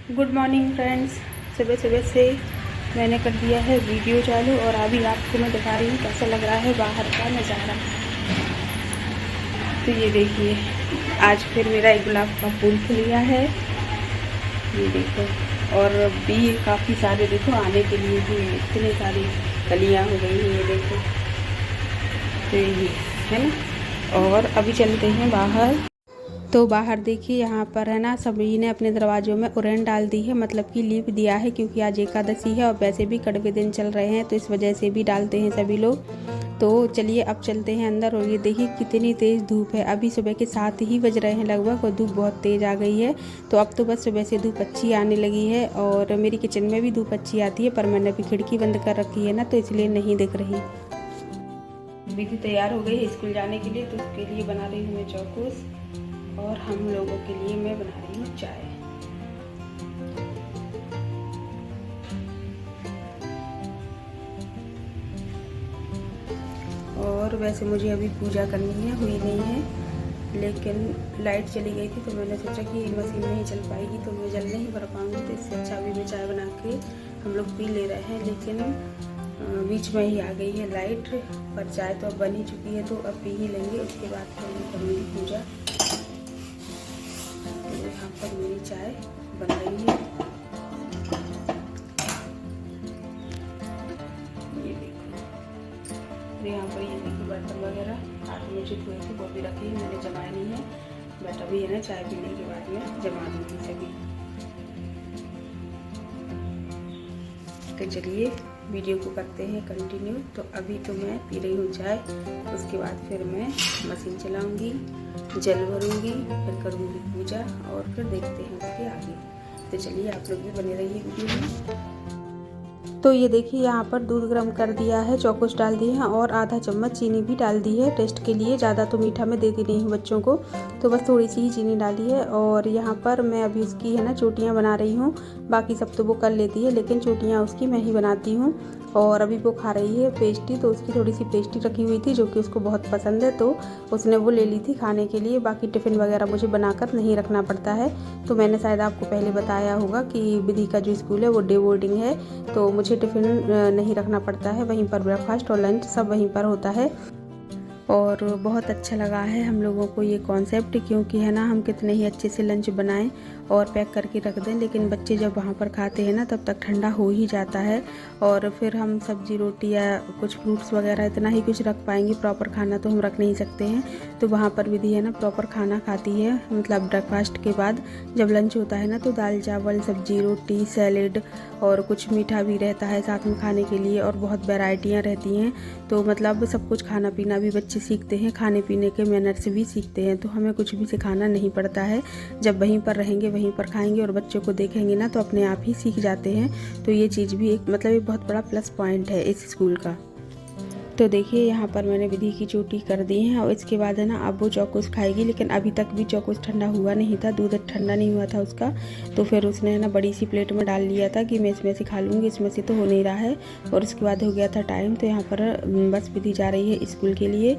Good morning friends. सुबह सुबह से मैंने कर दिया है वीडियो चालू और अभी आपको मैं दिखा रही हूँ कैसा लग रहा है बाहर का नज़ारा। तो ये देखिए, आज फिर मेरा एक गुलाब का फूल खिल गया है, ये देखो। और भी काफ़ी सारे देखो आने के लिए भी इतनी सारी कलियाँ हो गई हैं, ये देखो। तो ये है ना। और अभी चलते हैं बाहर। तो बाहर देखिए, यहाँ पर है ना सभी ने अपने दरवाज़ों में उड़ेन डाल दी है, मतलब कि लीप दिया है, क्योंकि आज एकादशी है और वैसे भी कड़वे दिन चल रहे हैं, तो इस वजह से भी डालते हैं सभी लोग। तो चलिए अब चलते हैं अंदर। और ये देखिए कितनी तेज़ धूप है, अभी सुबह के 7 ही बज रहे हैं लगभग और धूप बहुत तेज़ आ गई है। तो अब तो बस सुबह से धूप अच्छी आने लगी है और मेरी किचन में भी धूप अच्छी आती है, पर मैंने अभी खिड़की बंद कर रखी है ना, तो इसलिए नहीं दिख रही। विधि तैयार हो गई है स्कूल जाने के लिए, तो उसके लिए बना रही हूँ मैं चौकोस और हम लोगों के लिए मैं बना रही हूँ चाय। और वैसे मुझे अभी पूजा करनी है, हुई नहीं है, लेकिन लाइट चली गई थी, तो मैंने सोचा कि मशीन नहीं चल पाएगी तो मैं जल नहीं भर पाऊँगी, तो इससे अच्छा अभी मैं चाय बना के हम लोग पी ले रहे हैं। लेकिन बीच में ही आ गई है लाइट, पर चाय तो अब बन ही चुकी है, तो अब पी ही लेंगे, उसके बाद फिर मैं करूँगी पूजा। तो यहाँ पर मेरी चाय बन रही है, ये देखो। और यहाँ पर ये देखो बर्तन वगैरह हाथ में जो धोए थे वो भी रखी है, मैंने जमाया नहीं है, बट अभी है ना चाय पीने के बाद में जमा दूँगी सभी। तो चलिए वीडियो को करते हैं कंटिन्यू। तो अभी तो मैं पी रही हूँ चाय, उसके बाद फिर मैं मशीन चलाऊँगी, जल भरूँगी, फिर करूँगी पूजा और फिर देखते हैं उसके आगे। तो चलिए आप लोग भी बने रहिए वीडियो में। तो ये देखिए, यहाँ पर दूध गर्म कर दिया है, चौकोस डाल दिए हैं और आधा चम्मच चीनी भी डाल दी है टेस्ट के लिए। ज़्यादा तो मीठा मैं देती नहीं हूँ बच्चों को, तो बस थोड़ी सी ही चीनी डाली है। और यहाँ पर मैं अभी उसकी है ना चोटियाँ बना रही हूँ, बाकी सब तो वो कर लेती है, लेकिन चोटियाँ उसकी मैं ही बनाती हूँ। और अभी वो खा रही है पेस्ट्री, तो उसकी थोड़ी सी पेस्ट्री रखी हुई थी जो कि उसको बहुत पसंद है, तो उसने वो ले ली थी खाने के लिए। बाकी टिफ़िन वगैरह मुझे बनाकर नहीं रखना पड़ता है, तो मैंने शायद आपको पहले बताया होगा कि विधि का जो स्कूल है वो डे बोर्डिंग है, तो मुझे टिफ़िन नहीं रखना पड़ता है, वहीं पर ब्रेकफास्ट और लंच सब वहीं पर होता है। और बहुत अच्छा लगा है हम लोगों को ये कॉन्सेप्ट, क्योंकि है ना हम कितने ही अच्छे से लंच बनाएं और पैक करके रख दें, लेकिन बच्चे जब वहाँ पर खाते हैं ना तब तक ठंडा हो ही जाता है, और फिर हम सब्जी रोटी या कुछ फ्रूट्स वगैरह इतना ही कुछ रख पाएंगे, प्रॉपर खाना तो हम रख नहीं सकते हैं। तो वहाँ पर विधि है ना प्रॉपर खाना खाती है, मतलब ब्रेकफास्ट के बाद जब लंच होता है ना तो दाल चावल सब्जी रोटी सैलेड और कुछ मीठा भी रहता है साथ में खाने के लिए, और बहुत वैरायटियाँ रहती हैं। तो मतलब सब कुछ खाना पीना भी बच्चे सीखते हैं, खाने पीने के मैनर्स भी सीखते हैं, तो हमें कुछ भी सिखाना नहीं पड़ता है। जब वहीं पर रहेंगे वहीं पर खाएंगे और बच्चों को देखेंगे ना तो अपने आप ही सीख जाते हैं। तो ये चीज़ भी एक मतलब एक बहुत बड़ा प्लस पॉइंट है इस स्कूल का। तो देखिए यहाँ पर मैंने विधि की चोटी कर दी है और इसके बाद है ना अब वो चौकोस खाएगी, लेकिन अभी तक भी चौकोस ठंडा हुआ नहीं था, दूध ठंडा नहीं हुआ था उसका, तो फिर उसने है ना बड़ी सी प्लेट में डाल लिया था कि मैं इसमें से खा लूँगी, इसमें से तो हो नहीं रहा है। और उसके बाद हो गया था टाइम, तो यहाँ पर बस विधि जा रही है स्कूल के लिए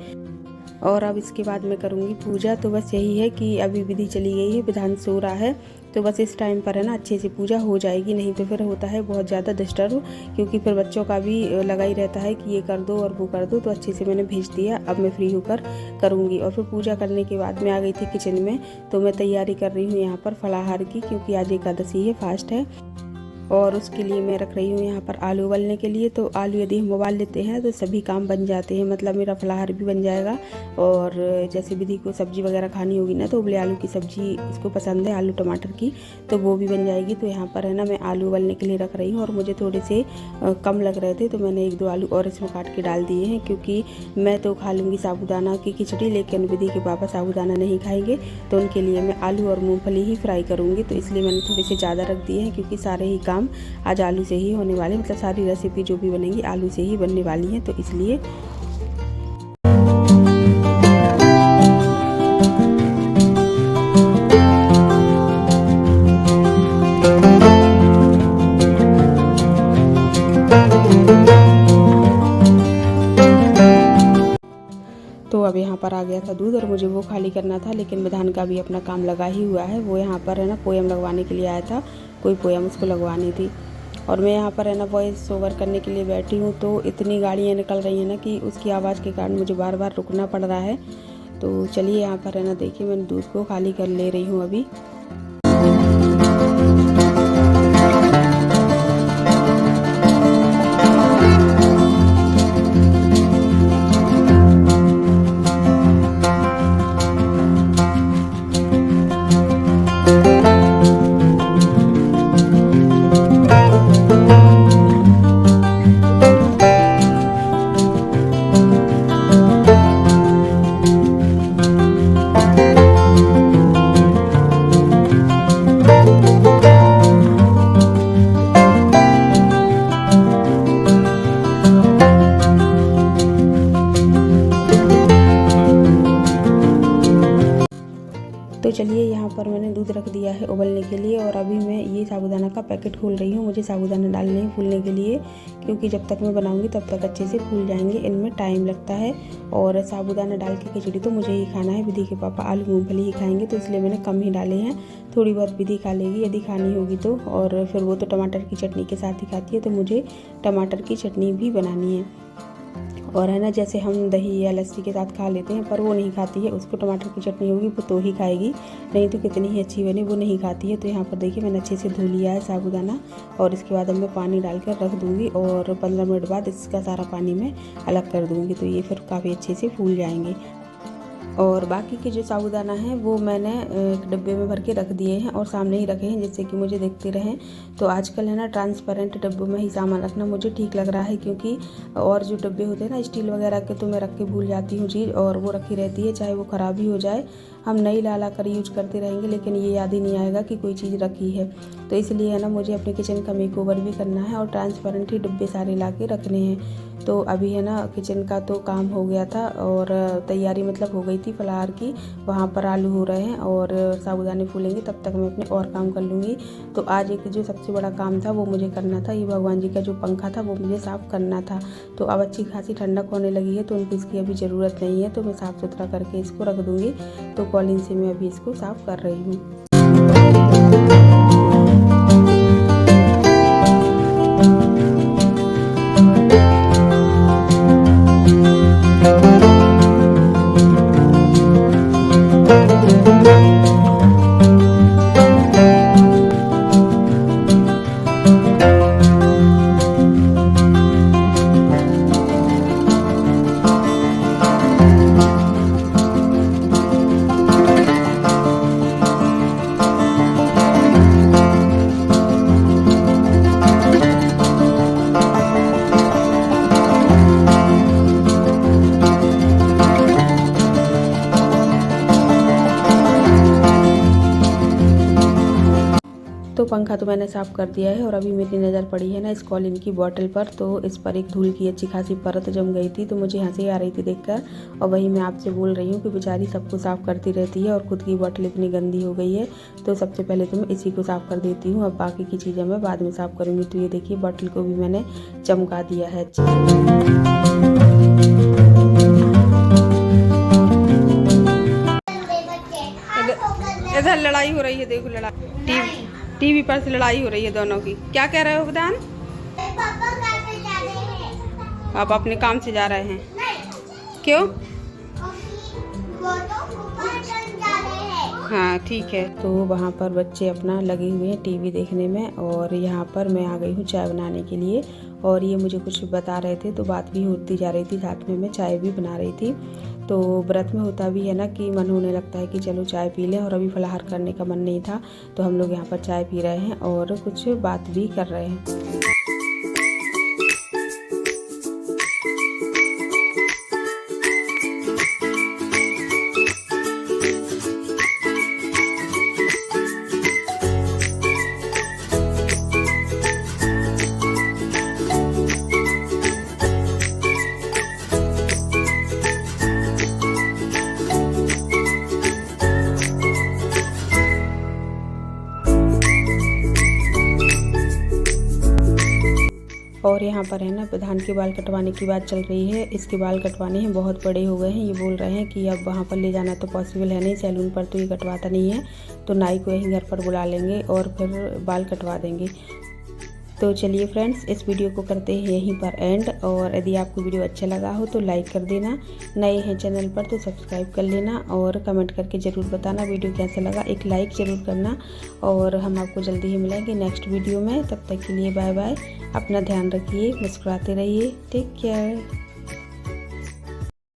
और अब इसके बाद मैं करूँगी पूजा। तो बस यही है कि अभी विधि चली गई है, विधान सो रहा है, तो बस इस टाइम पर है ना अच्छे से पूजा हो जाएगी, नहीं तो फिर होता है बहुत ज़्यादा डिस्टर्ब, क्योंकि फिर बच्चों का भी लगा ही रहता है कि ये कर दो और वो कर दो। तो अच्छे से मैंने भेज दिया, अब मैं फ्री होकर करूँगी। और फिर पूजा करने के बाद मैं आ गई थी किचन में, तो मैं तैयारी कर रही हूँ यहाँ पर फलाहार की, क्योंकि आज एकादशी है, फास्ट है। और उसके लिए मैं रख रही हूँ यहाँ पर आलू उबालने के लिए। तो आलू यदि हम उबाल लेते हैं तो सभी काम बन जाते हैं, मतलब मेरा फलाहार भी बन जाएगा। और जैसे विधि को सब्जी वगैरह खानी होगी ना तो उबले आलू की सब्जी इसको पसंद है, आलू टमाटर की, तो वो भी बन जाएगी। तो यहाँ पर है ना मैं आलू उबालने के लिए रख रही हूँ, और मुझे थोड़े से कम लग रहे थे तो मैंने 1-2 आलू और इसमें काट के डाल दिए हैं, क्योंकि मैं तो खा लूँगी साबूदाना की खिचड़ी, लेकिन विधि के पापा साबूदाना नहीं खाएंगे, तो उनके लिए मैं आलू और मूँगफली ही फ्राई करूँगी। तो इसलिए मैंने थोड़े से ज़्यादा रख दिए हैं, क्योंकि सारे ही काम आज आलू से ही होने वाले, मतलब सारी रेसिपी जो भी बनेंगी आलू से ही बनने वाली है, तो इसलिए। तो अब यहाँ पर आ गया था दूध और मुझे वो खाली करना था, लेकिन विधान का भी अपना काम लगा ही हुआ है, वो यहाँ पर है ना पोयम लगवाने के लिए आया था, कोई पोयम उसको लगवानी थी। और मैं यहाँ पर है ना वॉइस ओवर करने के लिए बैठी हूँ, तो इतनी गाड़ियाँ निकल रही हैं ना कि उसकी आवाज़ के कारण मुझे बार बार रुकना पड़ रहा है। तो चलिए यहाँ पर है ना देखिए मैंने दूध को खाली कर ले रही हूँ अभी। तो चलिए यहाँ पर मैंने दूध रख दिया है उबलने के लिए, और अभी मैं ये साबूदाना का पैकेट खोल रही हूँ। मुझे साबूदाना डालने हैं फूलने के लिए, क्योंकि जब तक मैं बनाऊँगी तब तक अच्छे से फूल जाएंगे, इनमें टाइम लगता है। और साबूदाना डाल के खिचड़ी तो मुझे ही खाना है, विधि के पापा आलू मूंगफली ही खाएंगे, तो इसलिए मैंने कम ही डाले हैं। थोड़ी बहुत विधि खा लेगी यदि खानी होगी तो, और फिर वो तो टमाटर की चटनी के साथ ही खाती है, तो मुझे टमाटर की चटनी भी बनानी है। और है ना जैसे हम दही या लस्सी के साथ खा लेते हैं, पर वो नहीं खाती है, उसको टमाटर की चटनी होगी वो तो ही खाएगी, नहीं तो कितनी ही अच्छी बने वो नहीं खाती है। तो यहाँ पर देखिए मैंने अच्छे से धो लिया है साबूदाना, और इसके बाद अब मैं पानी डालकर रख दूँगी, और 15 मिनट बाद इसका सारा पानी मैं अलग कर दूँगी, तो ये फिर काफ़ी अच्छे से फूल जाएंगे। और बाकी के जो साबूदाना है वो मैंने एक डिब्बे में भर के रख दिए हैं, और सामने ही रखे हैं जिससे कि मुझे देखते रहें। तो आजकल है ना ट्रांसपेरेंट डिब्बों में ही सामान रखना मुझे ठीक लग रहा है, क्योंकि और जो डिब्बे होते हैं ना स्टील वगैरह के, तो मैं रख के भूल जाती हूँ चीज़, और वो रखी रहती है, चाहे वो ख़राब ही हो जाए, हम नई ला कर यूज करते रहेंगे, लेकिन ये याद ही नहीं आएगा कि कोई चीज़ रखी है। तो इसलिए है ना मुझे अपने किचन का मेकओवर भी करना है, और ट्रांसपेरेंट ही डिब्बे सारे ला के रखने हैं। तो अभी है ना किचन का तो काम हो गया था, और तैयारी मतलब हो गई थी फलाहार की। वहाँ पर आलू हो रहे हैं और साबूदाने फूलेंगे, तब तक मैं अपने और काम कर लूँगी। तो आज एक जो सबसे बड़ा काम था वो मुझे करना था, ये भगवान जी का जो पंखा था वो मुझे साफ़ करना था। तो अब अच्छी खासी ठंडक होने लगी है, तो उनको इसकी अभी ज़रूरत नहीं है, तो मैं साफ़ सुथरा करके इसको रख दूँगी। तो कॉलिन से मैं अभी इसको साफ़ कर रही हूँ। तो पंखा तो मैंने साफ़ कर दिया है, और अभी मेरी नज़र पड़ी है ना इस कॉलिन की बॉटल पर, तो इस पर एक धूल की अच्छी खासी परत जम गई थी, तो मुझे हंसी आ रही थी देखकर। और वही मैं आपसे बोल रही हूँ कि बेचारी सबको साफ़ करती रहती है, और ख़ुद की बॉटल इतनी गंदी हो गई है। तो सबसे पहले तो मैं इसी को साफ़ कर देती हूँ, अब बाकी की चीज़ें मैं बाद में साफ़ करूँगी। तो ये देखिए बॉटल को भी मैंने चमका दिया है अच्छे से। इधर लड़ाई हो रही है, देखो लड़ाई, टीवी पर से लड़ाई हो रही है दोनों की। क्या कह रहे हो बदान? पापा घर पे जा रहे हैं। आप अपने काम से जा रहे हैं? नहीं। क्यों? वो तो ऊपर जा रहे हैं। हाँ ठीक है। तो वहाँ पर बच्चे अपना लगे हुए हैं टीवी देखने में, और यहाँ पर मैं आ गई हूँ चाय बनाने के लिए। और ये मुझे कुछ बता रहे थे, तो बात भी होती जा रही थी, साथ में मैं चाय भी बना रही थी। तो व्रत में होता भी है ना कि मन होने लगता है कि चलो चाय पी लें, और अभी फलाहार करने का मन नहीं था, तो हम लोग यहाँ पर चाय पी रहे हैं और कुछ बात भी कर रहे हैं। और यहाँ पर है ना प्रधान के बाल कटवाने की बात चल रही है। इसके बाल कटवाने हैं, बहुत बड़े हो गए हैं। ये बोल रहे हैं कि अब वहाँ पर ले जाना तो पॉसिबल है नहीं, सैलून पर तो ये कटवाता नहीं है, तो नाई को यहीं घर पर बुला लेंगे और फिर बाल कटवा देंगे। तो चलिए फ्रेंड्स, इस वीडियो को करते हैं यहीं पर एंड। और यदि आपको वीडियो अच्छा लगा हो तो लाइक कर देना, नए हैं चैनल पर तो सब्सक्राइब कर लेना और कमेंट करके ज़रूर बताना वीडियो कैसा लगा, एक लाइक ज़रूर करना। और हम आपको जल्दी ही मिलेंगे नेक्स्ट वीडियो में, तब तक के लिए बाय बाय। अपना ध्यान रखिए, मुस्कुराते रहिए, टेक केयर।